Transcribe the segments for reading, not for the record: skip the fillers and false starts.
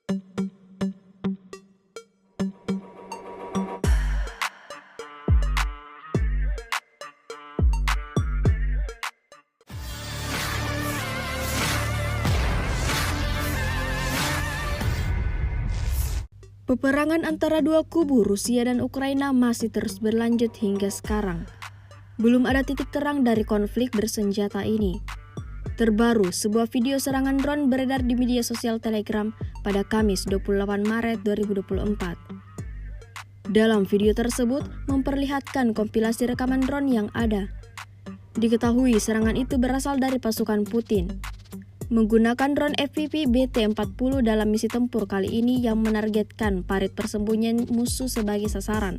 Peperangan antara dua kubu Rusia dan Ukraina masih terus berlanjut hingga sekarang. Belum ada titik terang dari konflik bersenjata ini. Terbaru, sebuah video serangan drone beredar di media sosial Telegram pada Kamis 28 Maret 2024. Dalam video tersebut memperlihatkan kompilasi rekaman drone yang ada. Diketahui serangan itu berasal dari pasukan Putin. Menggunakan drone FPV BT-40 dalam misi tempur kali ini yang menargetkan parit persembunyian musuh sebagai sasaran.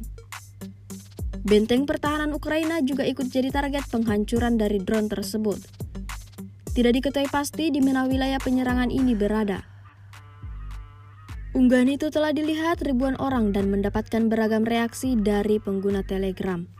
Benteng pertahanan Ukraina juga ikut jadi target penghancuran dari drone tersebut. Tidak diketahui pasti di mana wilayah penyerangan ini berada. Unggahan itu telah dilihat ribuan orang dan mendapatkan beragam reaksi dari pengguna Telegram.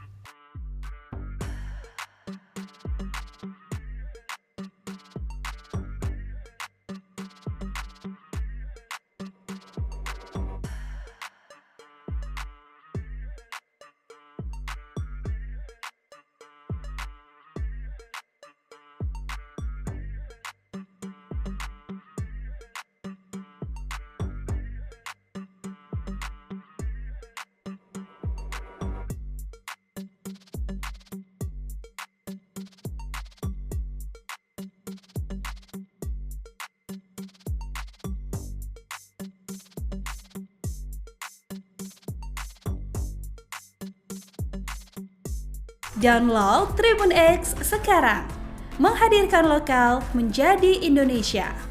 Download Tribun X sekarang, menghadirkan lokal menjadi Indonesia.